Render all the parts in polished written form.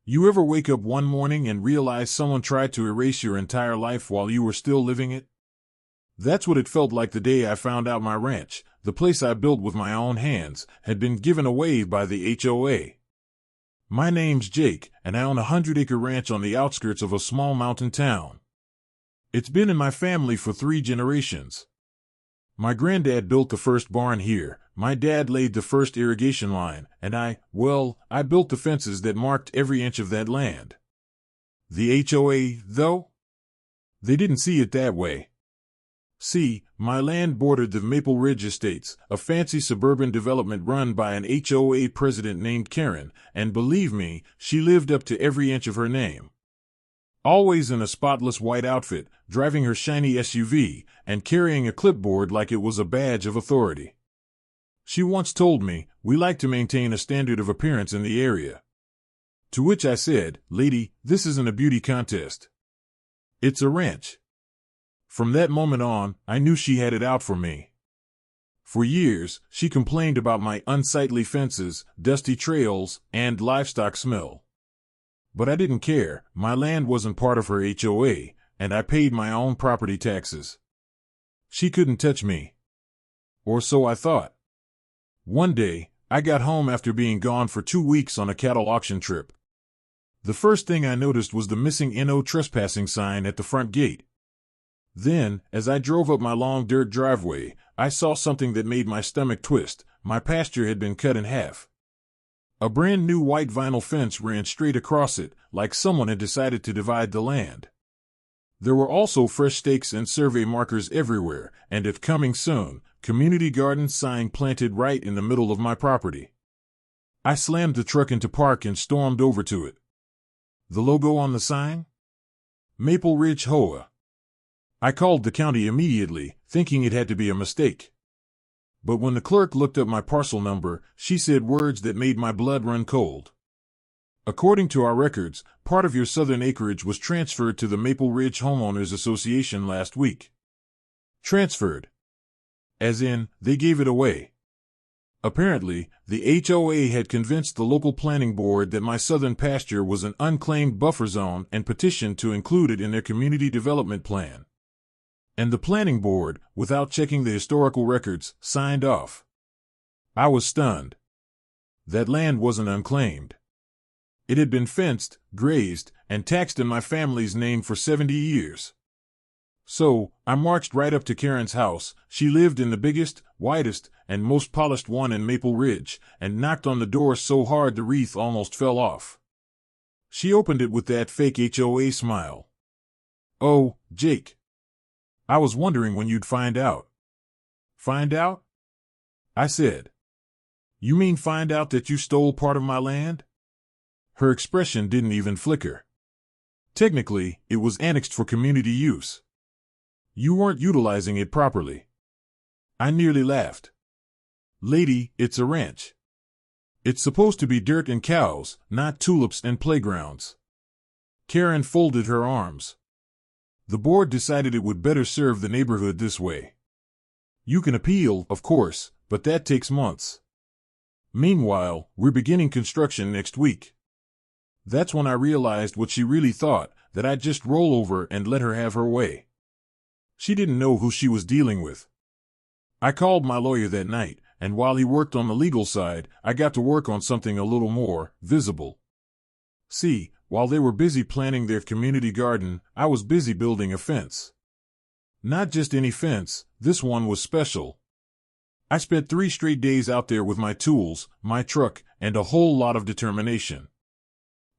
You ever wake up one morning and realize someone tried to erase your entire life while you were still living it? That's what it felt like the day I found out my ranch, the place I built with my own hands, had been given away by the HOA. My name's Jake, and I own a 100-acre ranch on the outskirts of a small mountain town. It's been in my family for 3 generations. My granddad built the first barn here, my dad laid the first irrigation line, and I built the fences that marked every inch of that land. The HOA, though? They didn't see it that way. See, my land bordered the Maple Ridge Estates, a fancy suburban development run by an HOA president named Karen, and believe me, she lived up to every inch of her name. Always in a spotless white outfit, driving her shiny SUV, and carrying a clipboard like it was a badge of authority. She once told me, "We like to maintain a standard of appearance in the area." To which I said, "Lady, this isn't a beauty contest. It's a ranch." From that moment on, I knew she had it out for me. For years, she complained about my unsightly fences, dusty trails, and livestock smell. But I didn't care. My land wasn't part of her HOA, and I paid my own property taxes. She couldn't touch me. Or so I thought. One day, I got home after being gone for 2 weeks on a cattle auction trip. The first thing I noticed was the missing "No trespassing" sign at the front gate. Then, as I drove up my long dirt driveway, I saw something that made my stomach twist. My pasture had been cut in half. A brand new white vinyl fence ran straight across it, like someone had decided to divide the land. There were also fresh stakes and survey markers everywhere, and if coming soon, community garden sign planted right in the middle of my property. I slammed the truck into park and stormed over to it. The logo on the sign? Maple Ridge HOA. I called the county immediately, thinking it had to be a mistake. But when the clerk looked up my parcel number, she said words that made my blood run cold. "According to our records, part of your southern acreage was transferred to the Maple Ridge Homeowners Association last week." Transferred. As in, they gave it away. Apparently, the HOA had convinced the local planning board that my southern pasture was an unclaimed buffer zone and petitioned to include it in their community development plan. And the planning board, without checking the historical records, signed off. I was stunned. That land wasn't unclaimed. It had been fenced, grazed, and taxed in my family's name for 70 years. So, I marched right up to Karen's house. She lived in the biggest, widest, and most polished one in Maple Ridge, and knocked on the door so hard the wreath almost fell off. She opened it with that fake HOA smile. "Oh, Jake. I was wondering when you'd find out." "Find out?" I said. "You mean find out that you stole part of my land?" Her expression didn't even flicker. "Technically, it was annexed for community use. You weren't utilizing it properly." I nearly laughed. "Lady, it's a ranch. It's supposed to be dirt and cows, not tulips and playgrounds." Karen folded her arms. "The board decided it would better serve the neighborhood this way. You can appeal, of course, but that takes months. Meanwhile, we're beginning construction next week." That's when I realized what she really thought, that I'd just roll over and let her have her way. She didn't know who she was dealing with. I called my lawyer that night, and while he worked on the legal side, I got to work on something a little more visible. See, while they were busy planning their community garden, I was busy building a fence. Not just any fence, this one was special. I spent 3 straight days out there with my tools, my truck, and a whole lot of determination.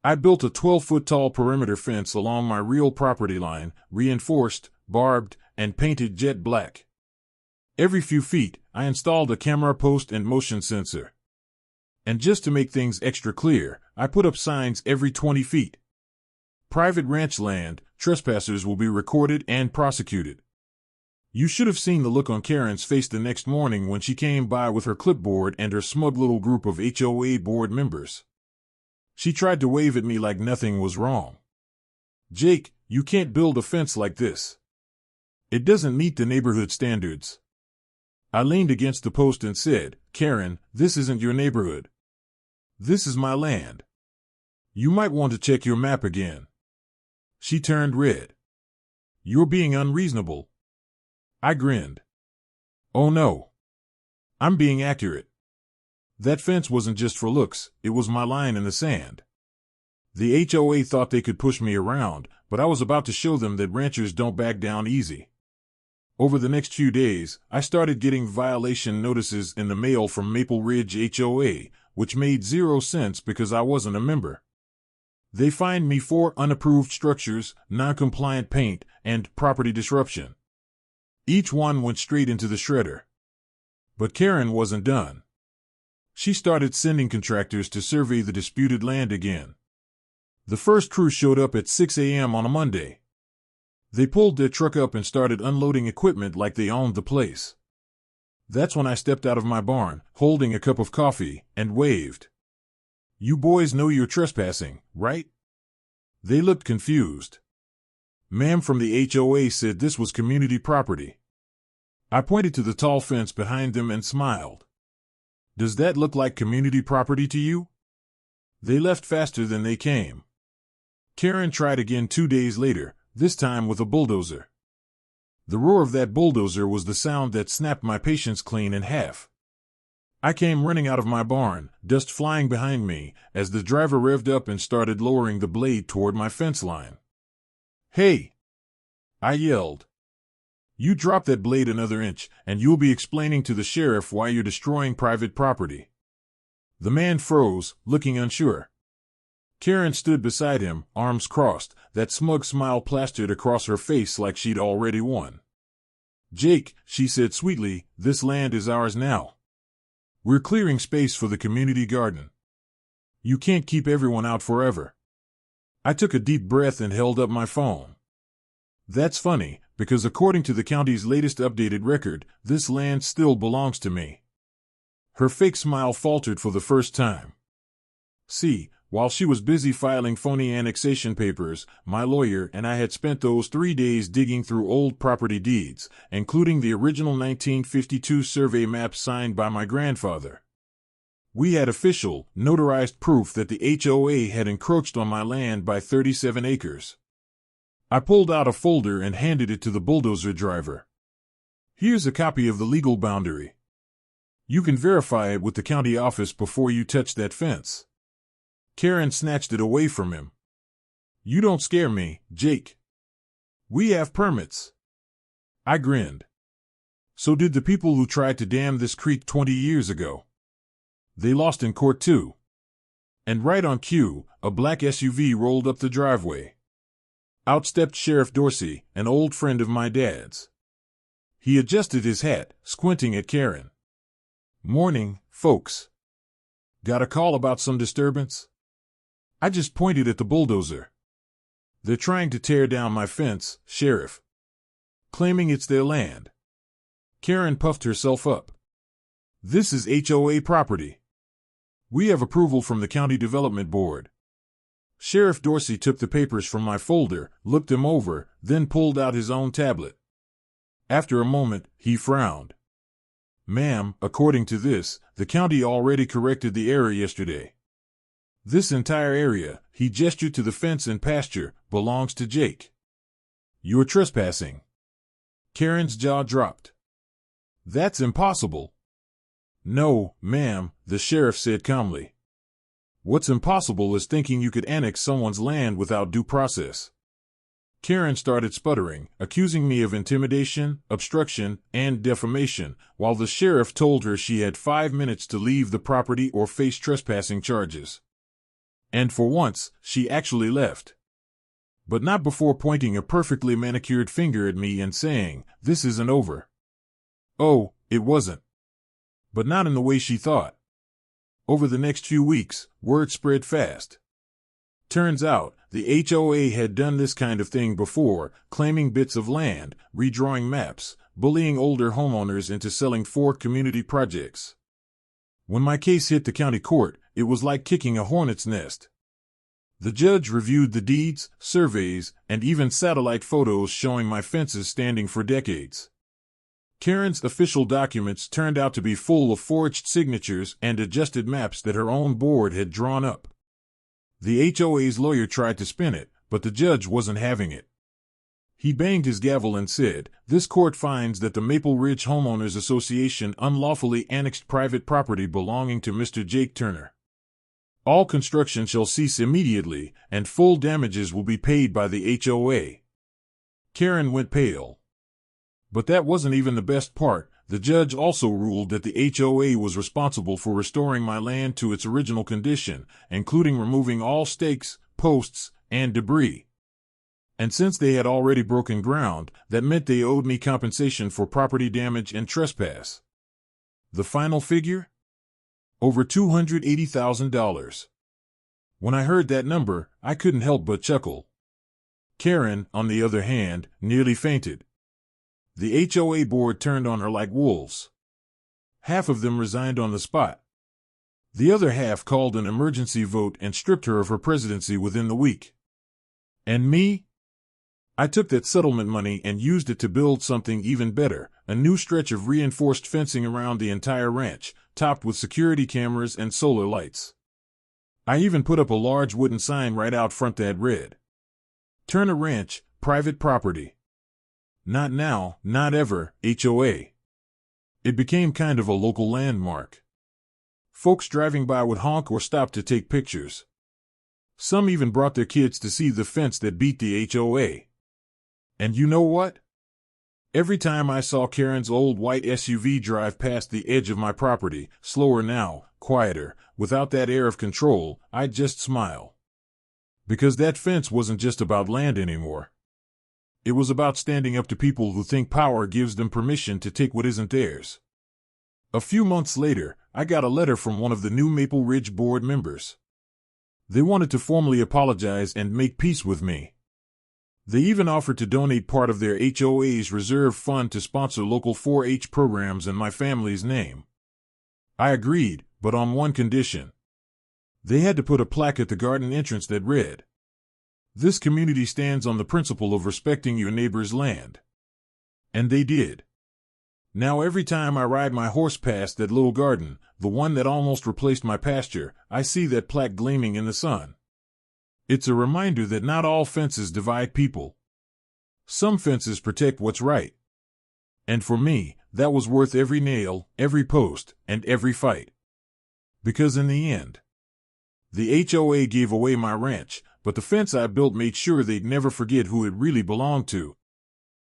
I built a 12-foot-tall perimeter fence along my real property line, reinforced, barbed, and painted jet black. Every few feet, I installed a camera post and motion sensor. And just to make things extra clear, I put up signs every 20 feet. Private ranch land, trespassers will be recorded and prosecuted. You should have seen the look on Karen's face the next morning when she came by with her clipboard and her smug little group of HOA board members. She tried to wave at me like nothing was wrong. "Jake, you can't build a fence like this. It doesn't meet the neighborhood standards." I leaned against the post and said, "Karen, this isn't your neighborhood. This is my land. You might want to check your map again. She turned red. You're being unreasonable. I grinned. Oh no. I'm being accurate. That fence wasn't just for looks, it was my line in the sand. The HOA thought they could push me around, but I was about to show them that ranchers don't back down easy. Over the next few days, I started getting violation notices in the mail from Maple Ridge HOA, which made 0 sense because I wasn't a member. They fined me for unapproved structures, non-compliant paint, and property disruption. Each one went straight into the shredder. But Karen wasn't done. She started sending contractors to survey the disputed land again. The first crew showed up at 6 a.m. on a Monday. They pulled their truck up and started unloading equipment like they owned the place. That's when I stepped out of my barn, holding a cup of coffee, and waved. You boys know you're trespassing, right? They looked confused. Ma'am from the HOA said this was community property. I pointed to the tall fence behind them and smiled. Does that look like community property to you? They left faster than they came. Karen tried again 2 days later, this time with a bulldozer. The roar of that bulldozer was the sound that snapped my patience clean in half. I came running out of my barn, dust flying behind me, as the driver revved up and started lowering the blade toward my fence line. Hey! I yelled. You drop that blade another inch, and you'll be explaining to the sheriff why you're destroying private property. The man froze, looking unsure. Karen stood beside him, arms crossed, that smug smile plastered across her face like she'd already won. Jake, she said sweetly, this land is ours now. We're clearing space for the community garden. You can't keep everyone out forever. I took a deep breath and held up my phone. That's funny, because according to the county's latest updated record, this land still belongs to me. Her fake smile faltered for the first time. See, while she was busy filing phony annexation papers, my lawyer and I had spent those 3 days digging through old property deeds, including the original 1952 survey map signed by my grandfather. We had official, notarized proof that the HOA had encroached on my land by 37 acres. I pulled out a folder and handed it to the bulldozer driver. Here's a copy of the legal boundary. You can verify it with the county office before you touch that fence. Karen snatched it away from him. You don't scare me, Jake. We have permits. I grinned. So did the people who tried to dam this creek 20 years ago. They lost in court too. And right on cue, a black SUV rolled up the driveway. Out stepped Sheriff Dorsey, an old friend of my dad's. He adjusted his hat, squinting at Karen. Morning, folks. Got a call about some disturbance? I just pointed at the bulldozer. They're trying to tear down my fence, Sheriff. Claiming it's their land. Karen puffed herself up. This is HOA property. We have approval from the County Development Board. Sheriff Dorsey took the papers from my folder, looked them over, then pulled out his own tablet. After a moment, he frowned. Ma'am, according to this, the county already corrected the error yesterday. This entire area, he gestured to the fence and pasture, belongs to Jake. You're trespassing. Karen's jaw dropped. That's impossible. No, ma'am, the sheriff said calmly. What's impossible is thinking you could annex someone's land without due process. Karen started sputtering, accusing me of intimidation, obstruction, and defamation, while the sheriff told her she had 5 minutes to leave the property or face trespassing charges. And for once, she actually left. But not before pointing a perfectly manicured finger at me and saying, "This isn't over." Oh, it wasn't. But not in the way she thought. Over the next few weeks, word spread fast. Turns out, the HOA had done this kind of thing before, claiming bits of land, redrawing maps, bullying older homeowners into selling for community projects. When my case hit the county court, it was like kicking a hornet's nest. The judge reviewed the deeds, surveys, and even satellite photos showing my fences standing for decades. Karen's official documents turned out to be full of forged signatures and adjusted maps that her own board had drawn up. The HOA's lawyer tried to spin it, but the judge wasn't having it. He banged his gavel and said, "This court finds that the Maple Ridge Homeowners Association unlawfully annexed private property belonging to Mr. Jake Turner. All construction shall cease immediately, and full damages will be paid by the HOA." Karen went pale. But that wasn't even the best part. The judge also ruled that the HOA was responsible for restoring my land to its original condition, including removing all stakes, posts, and debris. And since they had already broken ground, that meant they owed me compensation for property damage and trespass. The final figure? Over $280,000. When I heard that number, I couldn't help but chuckle. Karen, on the other hand, nearly fainted. The HOA board turned on her like wolves. Half of them resigned on the spot. The other half called an emergency vote and stripped her of her presidency within the week. And me? I took that settlement money and used it to build something even better, a new stretch of reinforced fencing around the entire ranch, topped with security cameras and solar lights. I even put up a large wooden sign right out front that read, "Turner Ranch, private property. Not now, not ever, HOA." It became kind of a local landmark. Folks driving by would honk or stop to take pictures. Some even brought their kids to see the fence that beat the HOA. And you know what? Every time I saw Karen's old white SUV drive past the edge of my property, slower now, quieter, without that air of control, I'd just smile. Because that fence wasn't just about land anymore. It was about standing up to people who think power gives them permission to take what isn't theirs. A few months later, I got a letter from one of the new Maple Ridge board members. They wanted to formally apologize and make peace with me. They even offered to donate part of their HOA's reserve fund to sponsor local 4-H programs in my family's name. I agreed, but on one condition. They had to put a plaque at the garden entrance that read, "This community stands on the principle of respecting your neighbor's land." And they did. Now every time I ride my horse past that little garden, the one that almost replaced my pasture, I see that plaque gleaming in the sun. It's a reminder that not all fences divide people. Some fences protect what's right. And for me, that was worth every nail, every post, and every fight. Because in the end, the HOA gave away my ranch, but the fence I built made sure they'd never forget who it really belonged to.